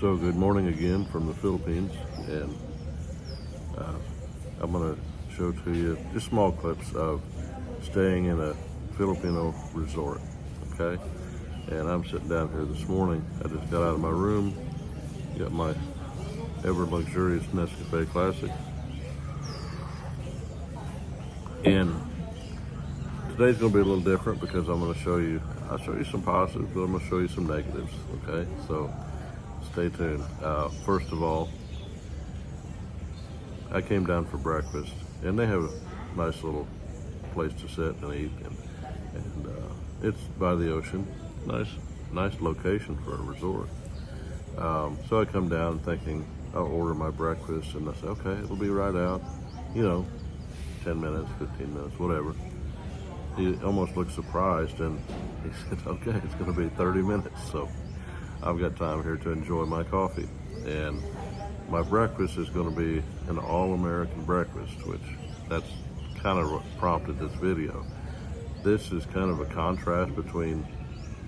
So good morning again from the Philippines, and I'm going to show to you just small clips of staying in a Filipino resort, okay? And I'm sitting down here this morning. I just got out of my room, got my ever luxurious Nescafe Classic, and today's going to be a little different because I'll show you some positives, but I'm going to show you some negatives, okay? So stay tuned. First of all, I came down for breakfast, and they have a nice little place to sit and eat, and it's by the ocean. Nice location for a resort. So I come down thinking I'll order my breakfast, and I say, okay, it'll be right out, 10 minutes, 15 minutes, whatever. He almost looked surprised, and he said, okay, it's going to be 30 minutes, so I've got time here to enjoy my coffee. And my breakfast is going to be an all-American breakfast, which that's kind of what prompted this video. This is kind of a contrast between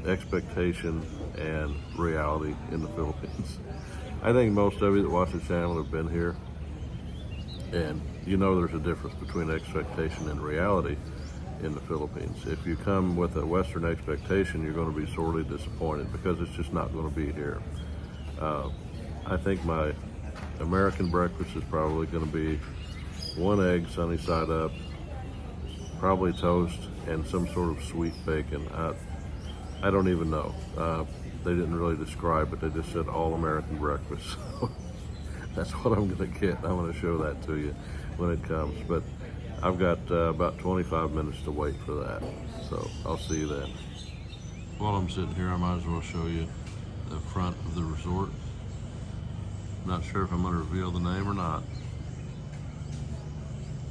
expectation and reality in the Philippines. I think most of you that watch the channel have been here, and there's a difference between expectation and reality in the Philippines. If you come with a Western expectation, you're going to be sorely disappointed because it's just not going to be here. I think my American breakfast is probably going to be one egg sunny side up, probably toast, and some sort of sweet bacon. I don't even know. They didn't really describe it. They just said all American breakfast. So that's what I'm going to get. I'm going to show that to you when it comes. But I've got about 25 minutes to wait for that. So I'll see you then. While I'm sitting here, I might as well show you the front of the resort. Not sure if I'm going to reveal the name or not.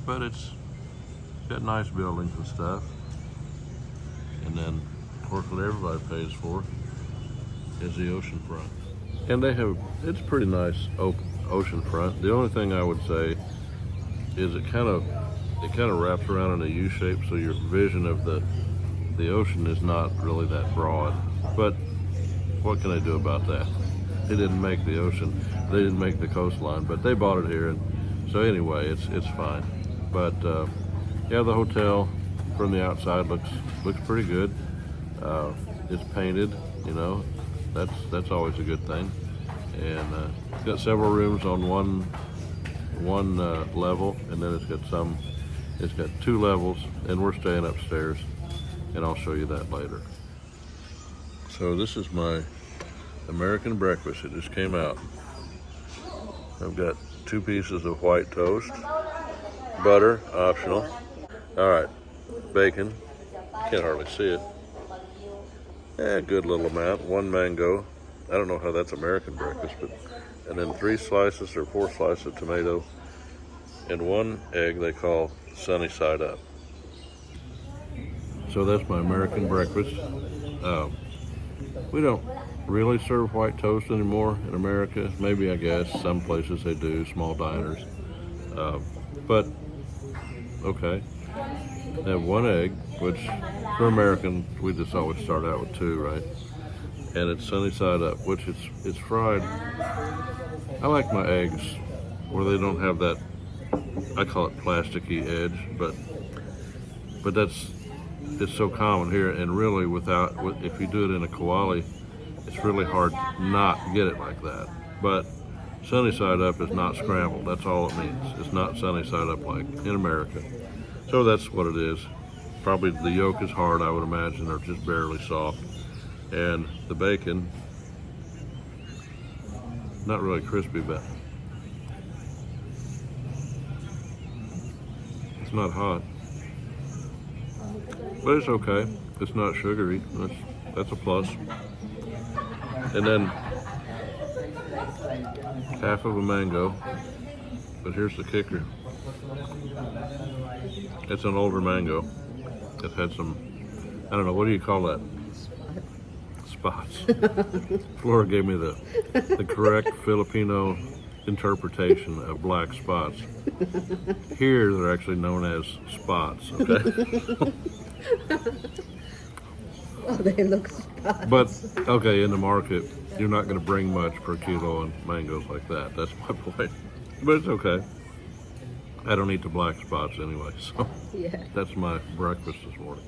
But it's got nice buildings and stuff. And then, of course, what everybody pays for is the ocean front. And it's pretty nice ocean front. The only thing I would say is it kind of wraps around in a U shape, so your vision of the ocean is not really that broad. But what can I do about that? They didn't make the ocean, they didn't make the coastline, but they bought it here, and so anyway, it's fine. But yeah, the hotel from the outside looks pretty good. It's painted, that's always a good thing. And it's got several rooms on one level, and then it's got two levels, and we're staying upstairs, and I'll show you that later. So this is my American breakfast. It just came out. I've got 2 pieces of white toast, butter, optional. All right, bacon, can't hardly see it. Good little amount, 1 mango. I don't know how that's American breakfast, and then 3 slices or 4 slices of tomato, and 1 egg they call sunny side up. So that's my American breakfast. We don't really serve white toast anymore in America. Maybe, I guess, some places they do, small diners. But, okay. I have 1 egg, which for American, we just always start out with 2, right? And it's sunny side up, which it's fried. I like my eggs where they don't have that, I call it plasticky edge, but it's so common here, and really if you do it in a kawali, it's really hard not to get it like that. But sunny side up is not scrambled. That's all it means. It's not sunny side up like in America. So that's what it is. Probably the yolk is hard, I would imagine, or just barely soft. And the bacon, not really crispy, but it's not hot. But it's okay. It's not sugary. That's a plus. And then half of a mango. But here's the kicker. It's an older mango. It's had some, I don't know, what do you call that? Spots. Flora gave me the correct Filipino interpretation of black spots. Here, they're actually known as spots, okay? Oh, they look spots. But, okay, in the market, you're not going to bring much per kilo in mangoes like that. That's my point. But it's okay. I don't eat the black spots anyway, so Yeah. that's my breakfast this morning.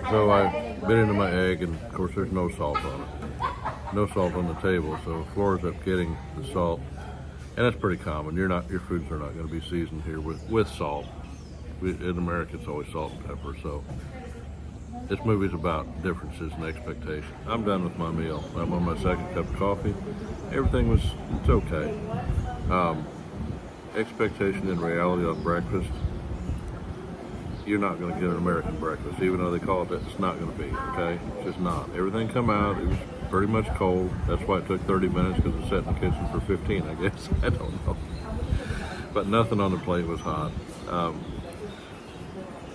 So I bit into my egg, and of course there's no salt on it. No salt on the table, so Flora's up getting the salt. And that's pretty common. Your foods are not going to be seasoned here with salt. In America, it's always salt and pepper, so this movie's about differences and expectations. I'm done with my meal. I'm on my second cup of coffee. Everything it's okay. Expectation and reality on breakfast, you're not going to get an American breakfast, even though they call it that. It's not going to be, okay? It's just not. Everything come out, it was pretty much cold. That's why it took 30 minutes, because it sat in the kitchen for 15, I guess. I don't know. But nothing on the plate was hot.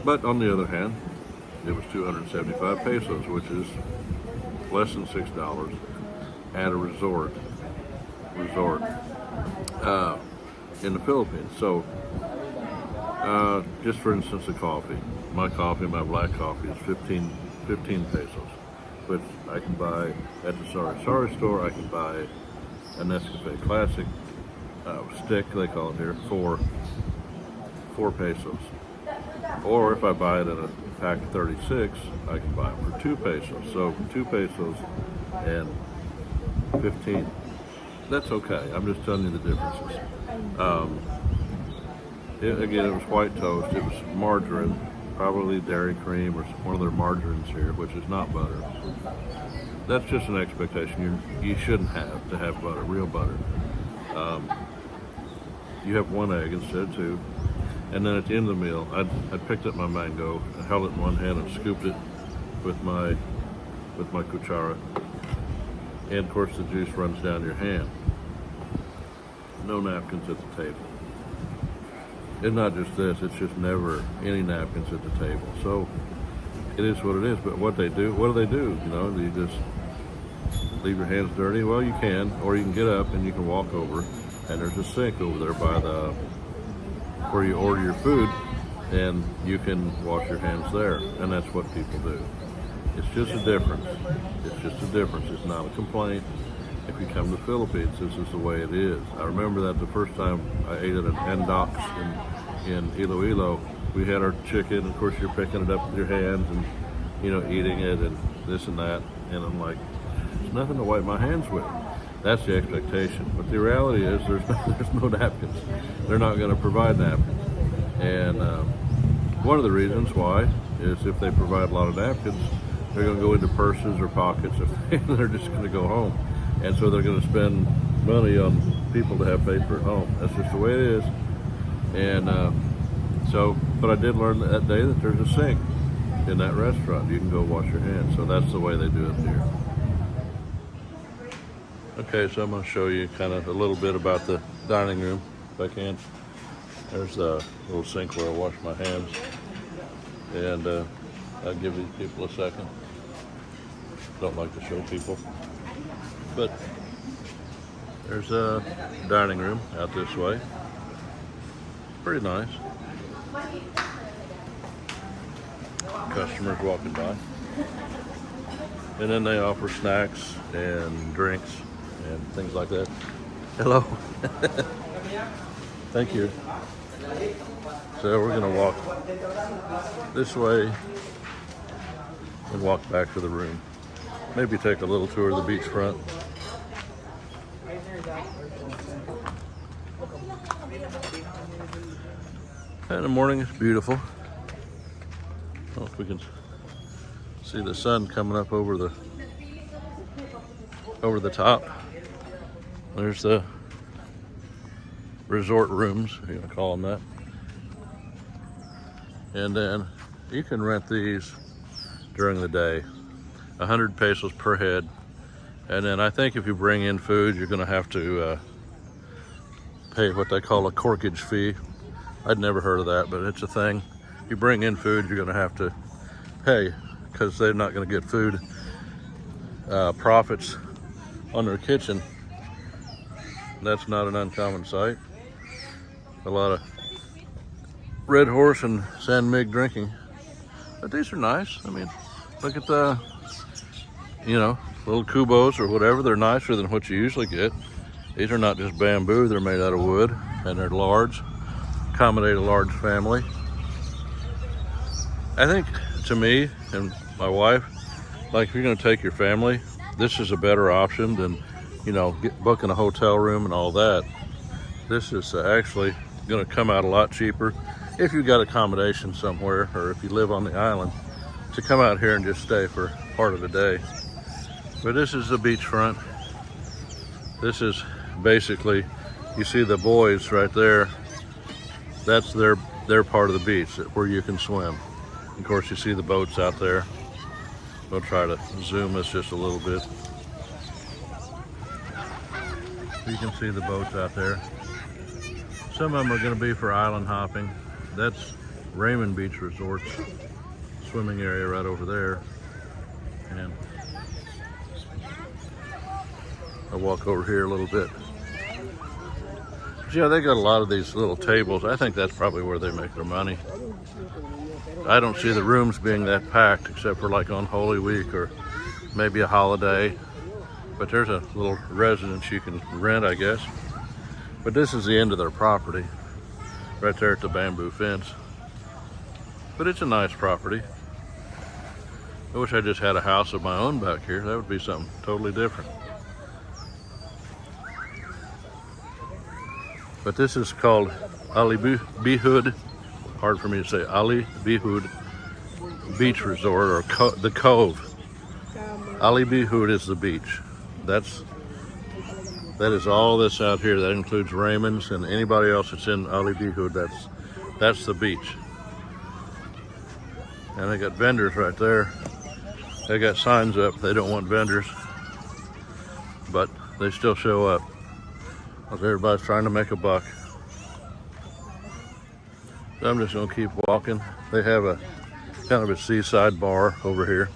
But on the other hand, it was 275 pesos, which is less than $6 at a resort in the Philippines. So, just for instance, the coffee. My black coffee is 15 pesos, which I can buy at the Sari store. I can buy a Nescafe Classic stick, they call it here, for 4 pesos. Or if I buy it in a pack of 36, I can buy it for 2 pesos. So 2 pesos and 15. That's okay. I'm just telling you the differences. Again, it was white toast. It was margarine, probably dairy cream or one of their margarines here, which is not butter. That's just an expectation. You shouldn't have to have butter, real butter. You have 1 egg instead of 2. And then at the end of the meal, I picked up my mango, I held it in one hand and scooped it with my cuchara. And of course the juice runs down your hand. No napkins at the table. It's not just this, it's just never any napkins at the table. So it is what it is, but what do they do? You know, do you just leave your hands dirty? Well, you can, or you can get up and you can walk over, and there's a sink over there by where you order your food, and you can wash your hands there, and that's what people do. It's just a difference. It's not a complaint. If you come to the Philippines, this is the way it is. I remember that the first time I ate at an Endox in Iloilo, we had our chicken. Of course, you're picking it up with your hands and, you know, eating it and this and that. And I'm like, there's nothing to wipe my hands with. That's the expectation. But the reality is there's no napkins. They're not going to provide napkins. And one of the reasons why is if they provide a lot of napkins, they're going to go into purses or pockets, and they're just going to go home. And so they're going to spend money on people to have paper at home. That's just the way it is. And but I did learn that day that there's a sink in that restaurant. You can go wash your hands. So that's the way they do it here. Okay, so I'm going to show you kind of a little bit about the dining room, if I can. There's a little sink where I wash my hands. And I'll give these people a second. Don't like to show people. But there's a dining room out this way. Pretty nice. Customers walking by. And then they offer snacks and drinks and things like that. Hello. Thank you. So we're going to walk this way and walk back to the room. Maybe take a little tour of the beachfront. In the morning, it's beautiful. I don't know if we can see the sun coming up over the top. There's the resort rooms, if you want to call them that. And then you can rent these during the day, 100 pesos per head. And then I think if you bring in food, you're going to have to pay what they call a corkage fee. I'd never heard of that, but it's a thing. If you bring in food, you're going to have to pay because they're not going to get food profits on their kitchen. That's not an uncommon sight. A lot of Red Horse and San Mig drinking. But these are nice. I mean, look at the, you know, little kubos or whatever. They're nicer than what you usually get. These are not just bamboo, they're made out of wood, and they're large, accommodate a large family. I think, to me and my wife, like if you're gonna take your family, this is a better option than, you know, booking a hotel room and all that. This is actually gonna come out a lot cheaper if you've got accommodation somewhere, or if you live on the island, to come out here and just stay for part of the day. But this is the beachfront. This is basically, you see the buoys right there, that's their part of the beach where you can swim. Of course, you see the boats out there. We'll try to zoom this just a little bit. You can see the boats out there. Some of them are going to be for island hopping. That's Raymond Beach Resort's swimming area right over there. And I'll walk over here a little bit. But yeah, they got a lot of these little tables. I think that's probably where they make their money. I don't see the rooms being that packed except for like on Holy Week or maybe a holiday. But there's a little residence you can rent, I guess. But this is the end of their property, right there at the bamboo fence. But it's a nice property. I wish I just had a house of my own back here. That would be something totally different. But this is called Alibihod, hard for me to say, Alibihod Beach Resort, or the Cove. Alibihod is the beach. That is all this out here. That includes Raymond's and anybody else that's in Alibihod. That's the beach. And they got vendors right there. They got signs up. They don't want vendors, but they still show up because everybody's trying to make a buck. So I'm just gonna keep walking. They have a kind of a seaside bar over here.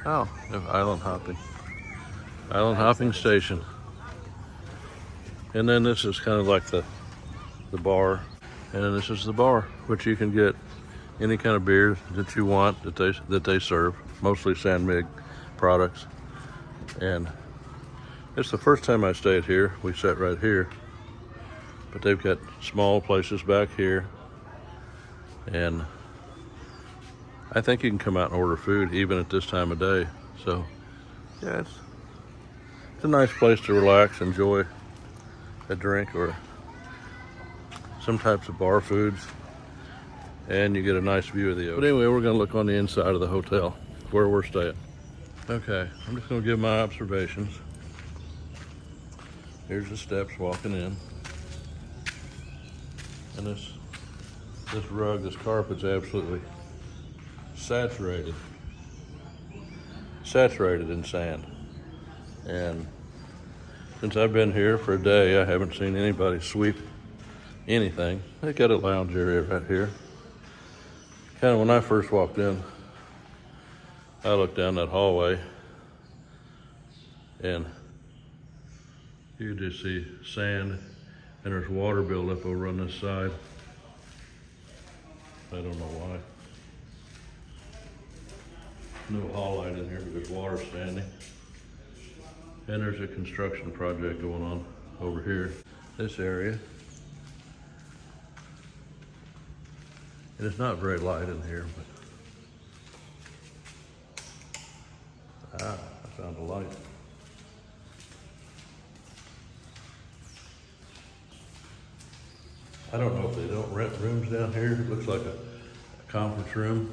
Oh, island hopping. Island hopping station. And then this is kind of like the bar. And then this is the bar, which you can get any kind of beer that you want that they serve, mostly San Mig products. And it's the first time I stayed here. We sat right here. But they've got small places back here. And I think you can come out and order food even at this time of day. So, yeah, it's a nice place to relax, enjoy a drink or some types of bar foods, and you get a nice view of the ocean. But anyway, we're gonna look on the inside of the hotel where we're staying. Okay, I'm just gonna give my observations. Here's the steps walking in. And this rug, this carpet's absolutely saturated in sand. And since I've been here for a day, I haven't seen anybody sweep anything. They got a lounge area right here. Kind of when I first walked in, I looked down that hallway and you could just see sand, and there's water buildup over on this side. I don't know why. No hall light in here, but there's water standing. And there's a construction project going on over here, this area. And it's not very light in here, but I found a light. I don't know if they don't rent rooms down here. It looks like a conference room.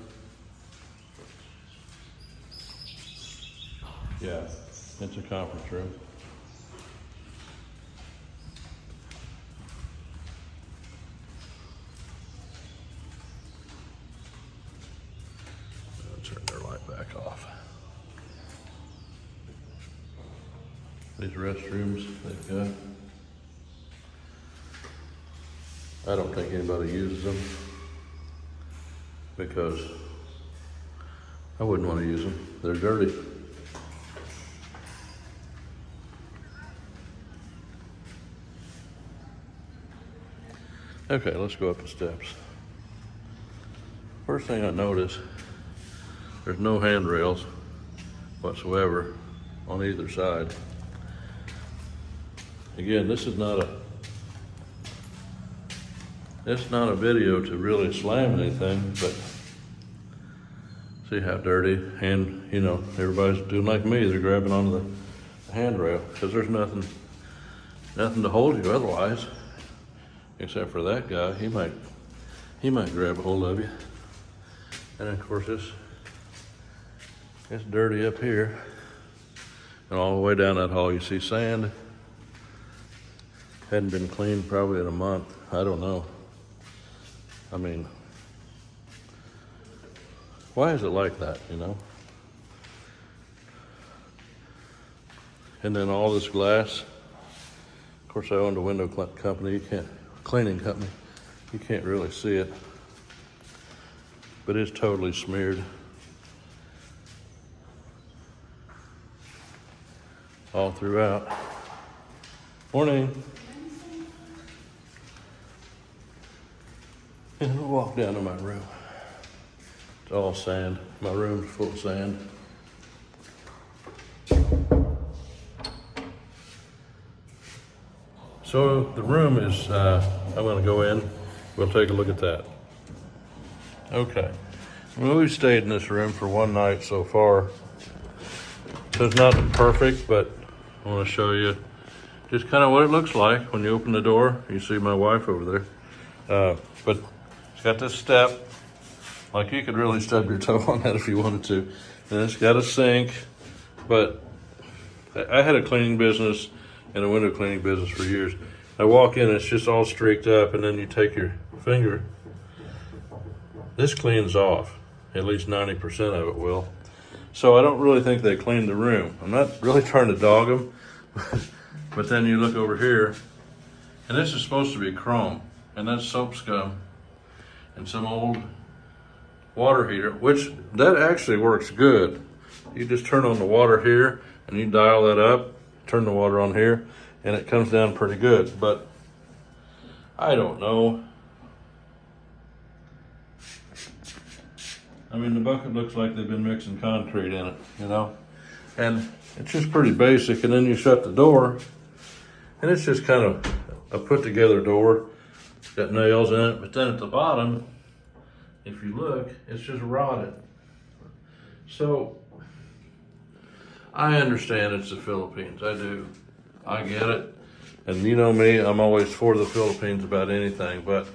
Yeah, it's a conference room. I'll turn their light back off. These restrooms they've got. I don't think anybody uses them because I wouldn't want to use them. They're dirty. Okay, let's go up the steps. First thing I noticed, There's no handrails whatsoever on either side. Again, this is not a video to really slam anything, but see how dirty, and you know, everybody's doing like me, they're grabbing onto the handrail because there's nothing to hold you otherwise, except for that guy. He might grab a hold of you. And of course it's dirty up here. And all the way down that hall you see sand. Hadn't been cleaned probably in a month. I don't know. I mean, why is it like that, you know? And then all this glass. Of course, I owned a window company. Cleaning company. You can't really see it, but it's totally smeared. All throughout. Morning. And we'll walk down to my room. It's all sand. My room's full of sand. So the room is, I'm gonna go in, we'll take a look at that. Okay, well, we've stayed in this room for one night so far. So it's not perfect, but I wanna show you just kind of what it looks like when you open the door. You see my wife over there. But it's got this step, like you could really stub your toe on that if you wanted to. And it's got a sink, but I had a cleaning business and a window cleaning business for years. I walk in, it's just all streaked up, and then you take your finger. This cleans off, at least 90% of it will. So I don't really think they cleaned the room. I'm not really trying to dog them, but then you look over here, and this is supposed to be chrome, and that's soap scum, and some old water heater, which that actually works good. You just turn on the water here, and you dial that up, turn the water on here, and it comes down pretty good. But I don't know. I mean, the bucket looks like they've been mixing concrete in it, you know? And it's just pretty basic. And then you shut the door, and it's just kind of a put together door. It's got nails in it, but then at the bottom, if you look, it's just rotted. So I understand it's the Philippines, I do. I get it. And you know me, I'm always for the Philippines about anything, but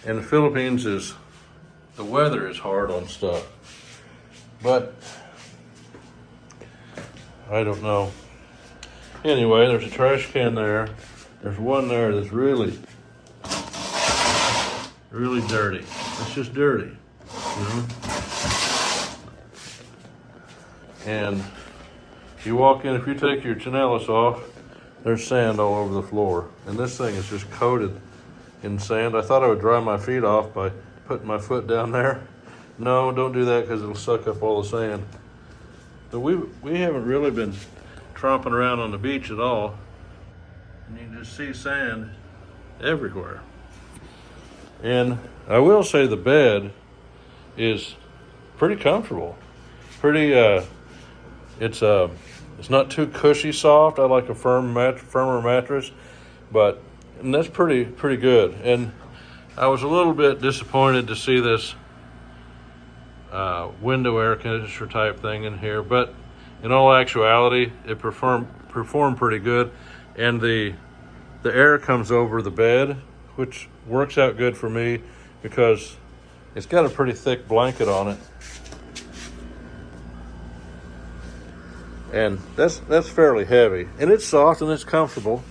in the Philippines the weather is hard on stuff. But I don't know. Anyway, there's a trash can there. There's one there that's really dirty. It's just dirty, you know? And you walk in, if you take your chanelas off, there's sand all over the floor. And this thing is just coated in sand. I thought I would dry my feet off by putting my foot down there. No, don't do that because it'll suck up all the sand. But we haven't really been tromping around on the beach at all. And you can just see sand everywhere. And I will say the bed is pretty comfortable. It's not too cushy soft. I like a firmer mattress, and that's pretty good. And I was a little bit disappointed to see this window air conditioner type thing in here, but in all actuality, it performed pretty good. And the air comes over the bed, which works out good for me because it's got a pretty thick blanket on it. And that's fairly heavy, and it's soft and it's comfortable,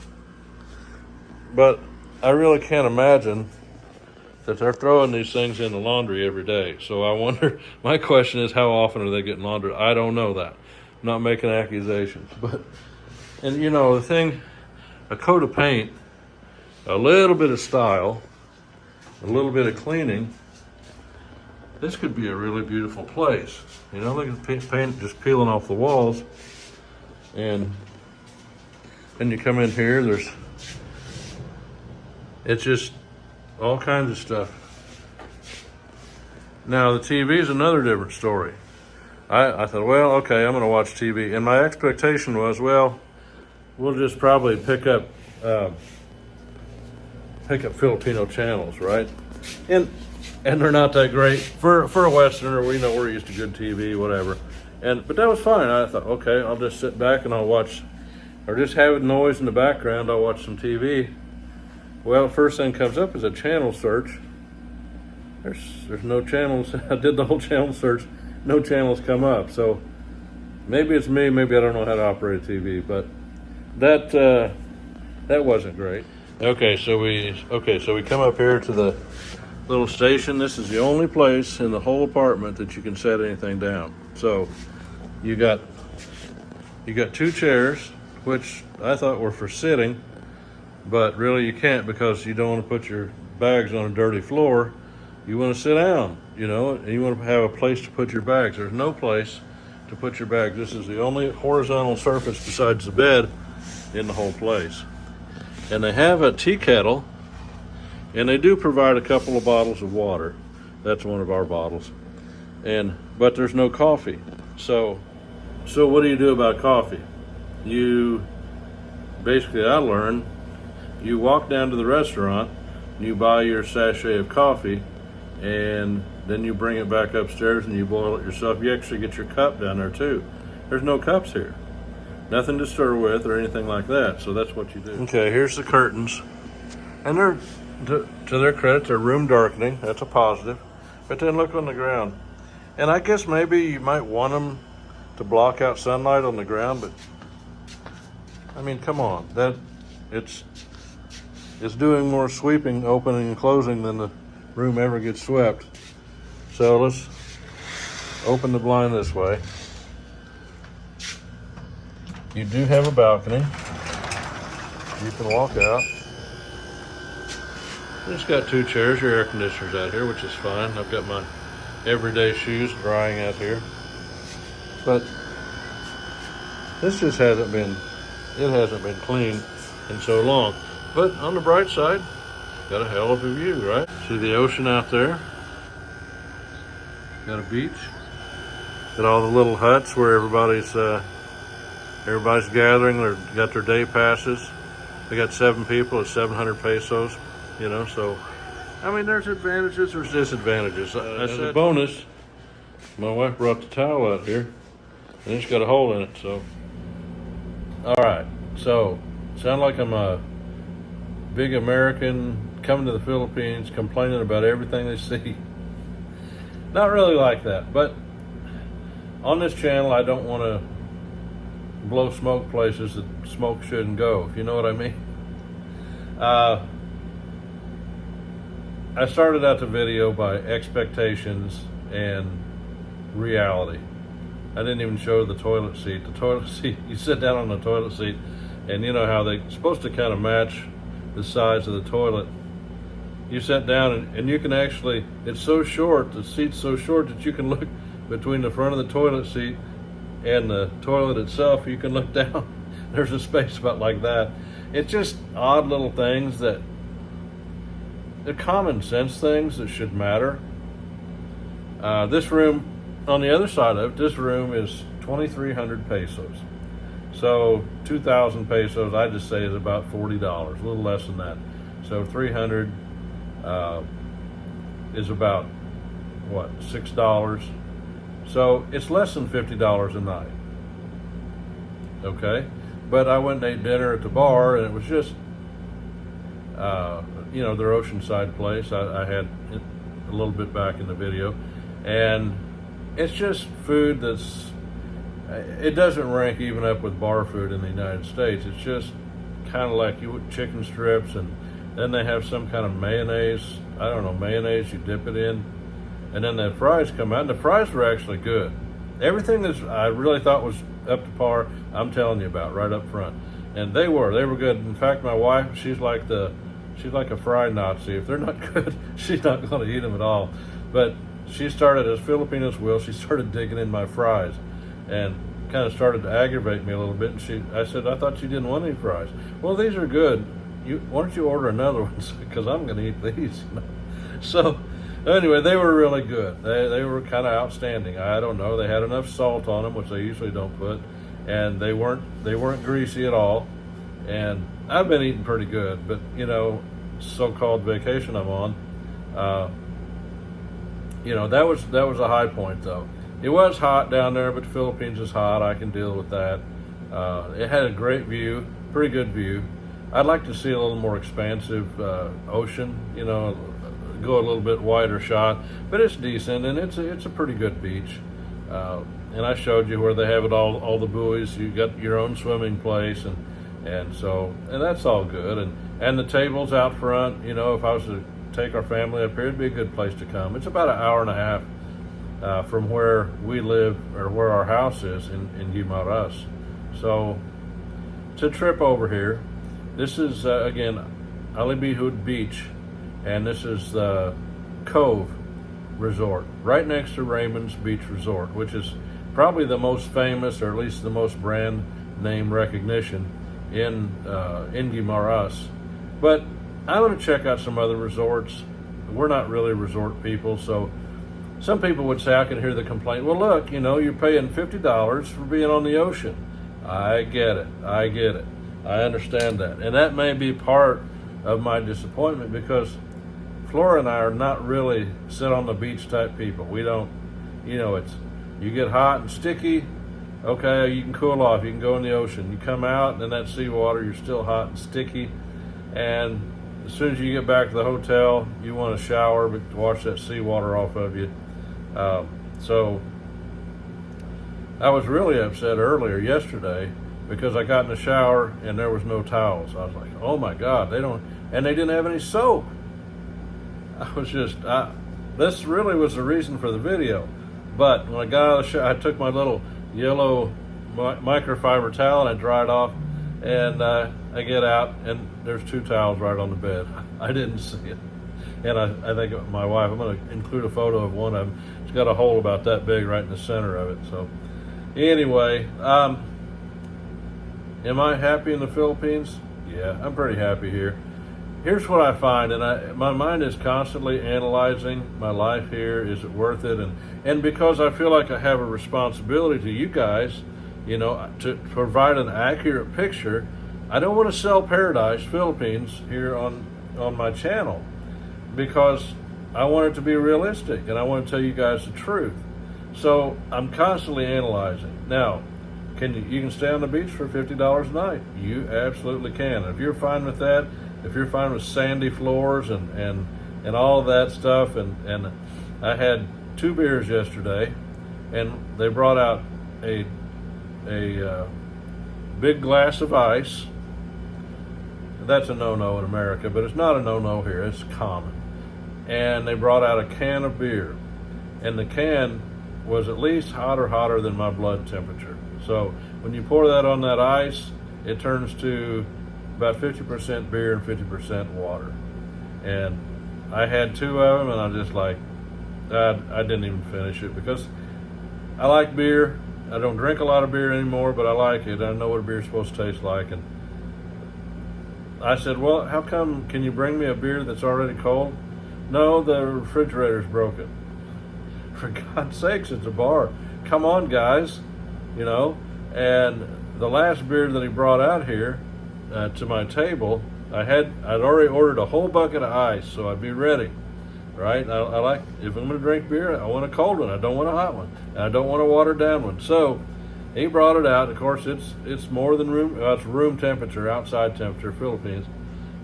but I really can't imagine that they're throwing these things in the laundry every day. So I wonder, my question is, how often are they getting laundered? I don't know that. I'm not making accusations, and you know, the thing, a coat of paint, a little bit of style, a little bit of cleaning, this could be a really beautiful place. You know, look at the paint just peeling off the walls. And then you come in here, it's just all kinds of stuff. Now the TV is another different story. I thought, well, okay, I'm going to watch TV. And my expectation was, well, we'll just probably pick up Filipino channels, right? And they're not that great for a Westerner. We know we're used to good TV, whatever. But that was fine. I thought, okay, I'll just sit back and I'll watch, or just have noise in the background. I'll watch some TV. Well, first thing comes up is a channel search. There's no channels. I did the whole channel search. No channels come up. So maybe it's me. Maybe I don't know how to operate a TV. But that wasn't great. Okay, so we come up here to the little station. This is the only place in the whole apartment that you can set anything down. So you got 2 chairs, which I thought were for sitting, but really you can't, because you don't want to put your bags on a dirty floor. You want to sit down, you know, and you want to have a place to put your bags. There's no place to put your bags. This is the only horizontal surface besides the bed in the whole place. And they have a tea kettle, and they do provide a couple of bottles of water. That's one of our bottles. But there's no coffee. So what do you do about coffee? I learned, you walk down to the restaurant, you buy your sachet of coffee, and then you bring it back upstairs and you boil it yourself. You actually get your cup down there too. There's no cups here. Nothing to stir with or anything like that. So that's what you do. Okay, here's the curtains. And they're, to their credit, they're room darkening. That's a positive. But then look on the ground. And I guess maybe you might want them to block out sunlight on the ground, but I mean, come on. It's doing more sweeping, opening and closing than the room ever gets swept. So let's open the blind this way. You do have a balcony. You can walk out. It's got 2 chairs. Your air conditioner's out here, which is fine. I've got my everyday shoes drying out here. But this just hasn't been cleaned in so long. But on the bright side, got a hell of a view, right? See the ocean out there. Got a beach. Got all the little huts where everybody's gathering. They've got their day passes. They got 7 people at 700 pesos, you know, so I mean, there's advantages, there's disadvantages. As a bonus, my wife brought the towel out here, and it's got a hole in it, so. All right, so, sound like I'm a big American coming to the Philippines, complaining about everything they see. Not really like that, but on this channel, I don't want to blow smoke places that smoke shouldn't go, if you know what I mean. I started out the video by expectations and reality. I didn't even show the toilet seat. The toilet seat, you sit down on the toilet seat, and you know how they're supposed to kind of match the size of the toilet. You sit down and you can actually, it's so short, the seat's so short that you can look between the front of the toilet seat and the toilet itself. You can look down. There's a space about like that. It's just odd little things that, they're common sense things that should matter. This room, on the other side of it, this room is 2,300 pesos. So 2,000 pesos, I just say, is about $40, a little less than that. So 300 is about, what, $6? So it's less than $50 a night. Okay? But I went and ate dinner at the bar, and it was just, you know, their oceanside place. I had a little bit back in the video. And it's just food that's, it doesn't rank even up with bar food in the United States. It's just kind of like you would chicken strips, and then they have some kind of mayonnaise. I don't know, mayonnaise, you dip it in. And then the fries come out, and the fries were actually good. Everything that I really thought was up to par, I'm telling you about right up front. And they were good. In fact, my wife, she's like a fry Nazi. If they're not good, she's not going to eat them at all. But she started, as Filipinos will, she started digging in my fries and kind of started to aggravate me a little bit. And I said, I thought you didn't want any fries. Well, these are good. Why don't you order another one? Because I'm going to eat these. You know? So Anyway, they were really good. They were kind of outstanding. I don't know. They had enough salt on them, which they usually don't put, and they weren't greasy at all. And I've been eating pretty good, but so-called vacation I'm on, that was a high point though. It was hot down there, but the Philippines is hot. I can deal with that. It had a great view, pretty good view. I'd like to see a little more expansive ocean, go a little bit wider shot, but it's decent, and it's a pretty good beach. And I showed you where they have it all the buoys. You got your own swimming place, and that's all good. And the tables out front, if I was to take our family up here, it'd be a good place to come. It's about an hour and a half from where we live, or where our house is in Guimaras. So to trip over here, this is again Alibihod Beach, and this is the Cove Resort, right next to Raymond's Beach Resort, which is probably the most famous, or at least the most brand name recognition in Guimaras. But I'm going to check out some other resorts. We're not really resort people, so some people would say, I can hear the complaint, well look, you're paying $50 for being on the ocean. I get it. I understand that. And that may be part of my disappointment, because Flora and I are not really sit on the beach type people. We don't, you get hot and sticky, okay, you can cool off, you can go in the ocean. You come out, and in that seawater, you're still hot and sticky. And as soon as you get back to the hotel, you want to shower, but to wash that seawater off of you. So I was really upset earlier yesterday, because I got in the shower and there was no towels. I was like, oh my God, they didn't have any soap. This really was the reason for the video. But when I got out of the shower, I took my little yellow microfiber towel and I dried off, and I get out and there's 2 towels right on the bed. I didn't see it. And I think my wife, I'm going to include a photo of one of them. It's got a hole about that big right in the center of it. So anyway, am I happy in the Philippines? Yeah, I'm pretty happy here. Here's what I find, and my mind is constantly analyzing my life here. Is it worth it? And because I feel like I have a responsibility to you guys, to provide an accurate picture, I don't want to sell Paradise Philippines here on my channel, because I want it to be realistic, and I want to tell you guys the truth. So I'm constantly analyzing. Now, you can stay on the beach for $50 a night. You absolutely can. If you're fine with that, if you're fine with sandy floors and all of that stuff, and I had 2 beers yesterday, and they brought out a big glass of ice. That's a no-no in America, but it's not a no-no here. It's common. And they brought out a can of beer, and the can was at least hotter than my blood temperature. So when you pour that on that ice, it turns to about 50% beer and 50% water. And I had 2 of them, and I just I didn't even finish it, because I like beer. I don't drink a lot of beer anymore, but I like it. I know what a beer's supposed to taste like. And I said, well, how come, can you bring me a beer that's already cold? No, the refrigerator's broken. For God's sakes, it's a bar. Come on, guys. And the last beer that he brought out here to my table, I'd already ordered a whole bucket of ice, so I'd be ready, right? I like, if I'm going to drink beer, I want a cold one. I don't want a hot one, and I don't want a watered down one. So he brought it out. Of course, it's more than it's room temperature, outside temperature, Philippines,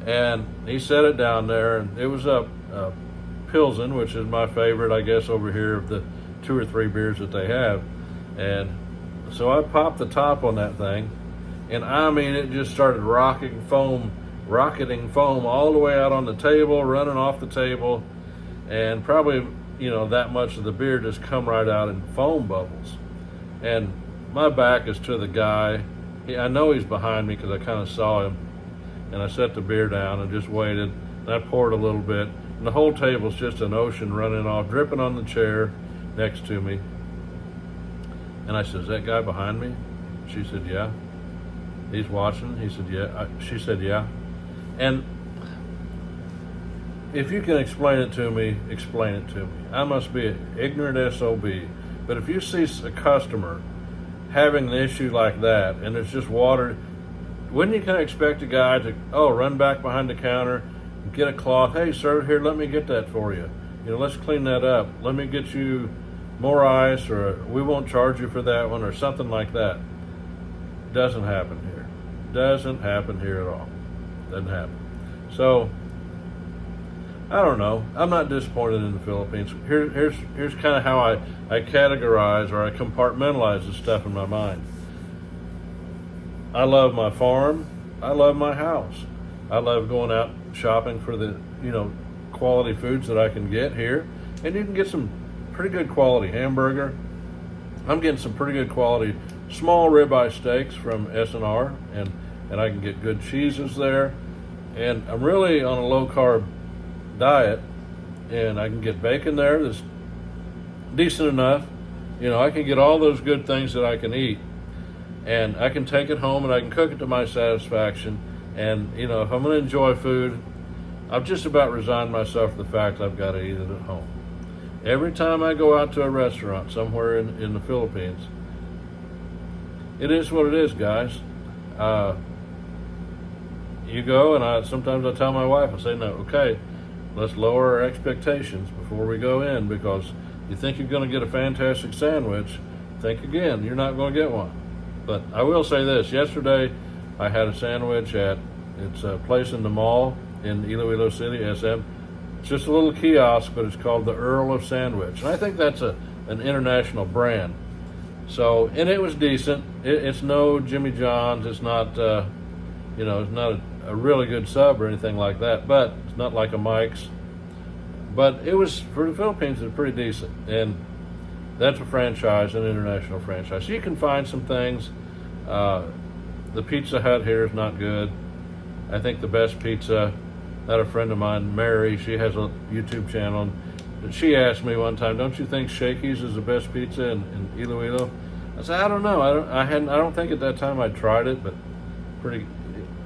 and he set it down there, and it was a Pilsen, which is my favorite, I guess, over here of the 2 or 3 beers that they have. And so I popped the top on that thing, and I mean, it just started rocketing foam all the way out on the table, running off the table, and probably, that much of the beer just come right out in foam bubbles. And my back is to the guy. I know he's behind me because I kind of saw him, and I set the beer down and just waited, and I poured a little bit, and the whole table's just an ocean running off, dripping on the chair next to me. And I said, is that guy behind me? She said, yeah. He's watching. He said, yeah. She said, yeah. And if you can explain it to me, explain it to me. I must be an ignorant SOB. But if you see a customer having an issue like that, and it's just water, wouldn't you kind of expect a guy to, run back behind the counter, get a cloth, hey sir, here, let me get that for you. Let's clean that up. Let me get you more ice, or we won't charge you for that one, or something like that. Doesn't happen here. Doesn't happen here at all. Doesn't happen. So, I don't know. I'm not disappointed in the Philippines. Here's kind of how I categorize, or I compartmentalize the stuff in my mind. I love my farm. I love my house. I love going out shopping for the, quality foods that I can get here. And you can get some pretty good quality hamburger. I'm getting some pretty good quality small ribeye steaks from S&R, and I can get good cheeses there. And I'm really on a low carb diet, and I can get bacon there that's decent enough. I can get all those good things that I can eat, and I can take it home and I can cook it to my satisfaction. And if I'm going to enjoy food, I've just about resigned myself to the fact I've got to eat it at home. Every time I go out to a restaurant somewhere in the Philippines, it is what it is, guys. You go, and sometimes I tell my wife, I say, no, okay, let's lower our expectations before we go in, because you think you're going to get a fantastic sandwich, think again, you're not going to get one. But I will say this, yesterday I had a sandwich it's a place in the mall in Iloilo City, SM. It's just a little kiosk, but it's called the Earl of Sandwich. And I think that's an international brand. So, and it was decent. It's no Jimmy John's. It's not, it's not a really good sub or anything like that, but it's not like a Mike's. But it was, for the Philippines, it's pretty decent. And that's a franchise, an international franchise. So you can find some things. The Pizza Hut here is not good. I think the best pizza, I had a friend of mine, Mary, she has a YouTube channel, and she asked me one time, don't you think Shakey's is the best pizza in Iloilo? I said, I don't know. I don't think at that time I'd tried it, but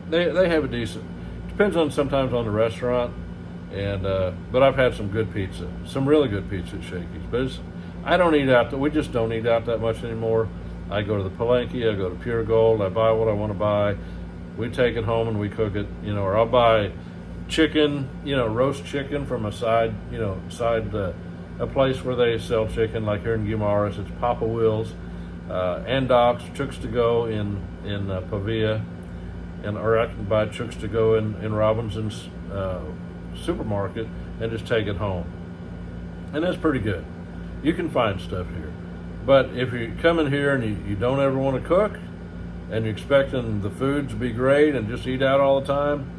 they have a decent, depends on sometimes on the restaurant, and but I've had some good pizza, some really good pizza at Shakey's. But I don't eat out, we just don't eat out that much anymore. I go to the Palenque, I go to Pure Gold, I buy what I want to buy. We take it home and we cook it, or I'll buy chicken, roast chicken from a a place where they sell chicken, like here in Guimaras, it's Papa Will's, Andox, Chooks to Go in Pavia, or I can buy Chooks to Go in Robinson's supermarket and just take it home. And that's pretty good. You can find stuff here. But if you come in here and you don't ever want to cook, and you're expecting the food to be great and just eat out all the time,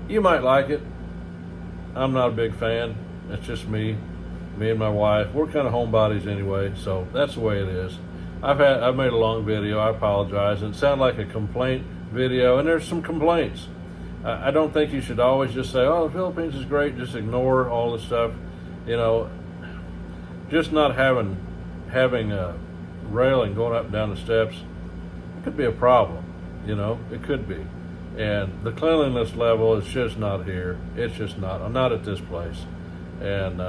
you might like it. I'm not a big fan. It's just me and my wife. We're kind of homebodies anyway, so that's the way it is. I've made a long video. I apologize. It sounded like a complaint video, and there's some complaints. I don't think you should always just say, "Oh, the Philippines is great." Just ignore all the stuff. Just not having a railing going up and down the steps. It could be a problem, it could be. And the cleanliness level is just not here. It's just not. I'm not at this place. And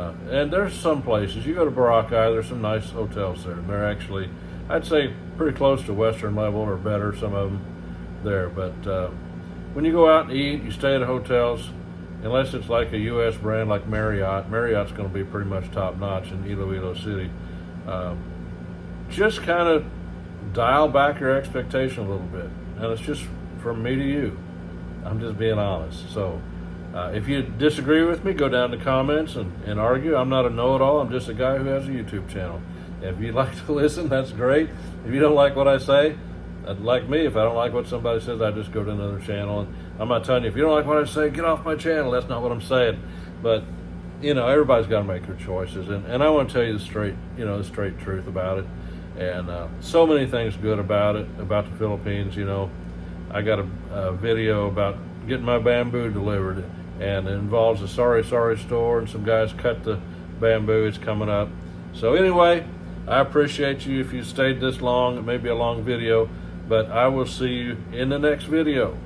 there's some places, you go to Boracay, there's some nice hotels there. And they're actually, I'd say, pretty close to Western level or better, some of them there. But when you go out and eat, you stay at hotels, unless it's like a U.S. brand like Marriott. Marriott's going to be pretty much top notch in Iloilo City. Just kind of dial back your expectation a little bit, and it's just from me to you. I'm just being honest. So if you disagree with me, go down to comments and argue. I'm not a know-it-all. I'm just a guy who has a YouTube channel. If you'd like to listen, that's great. If you don't like what I say, like me, if I don't like what somebody says, I just go to another channel. And I'm not telling you, if you don't like what I say, get off my channel. That's not what I'm saying. But everybody's got to make their choices, and I want to tell you the straight truth about it. And so many things good about it, about the Philippines. I got a video about getting my bamboo delivered, and it involves a sorry store, and some guys cut the bamboo. It's coming up. So anyway, I appreciate you if you stayed this long. It may be a long video, but I will see you in the next video.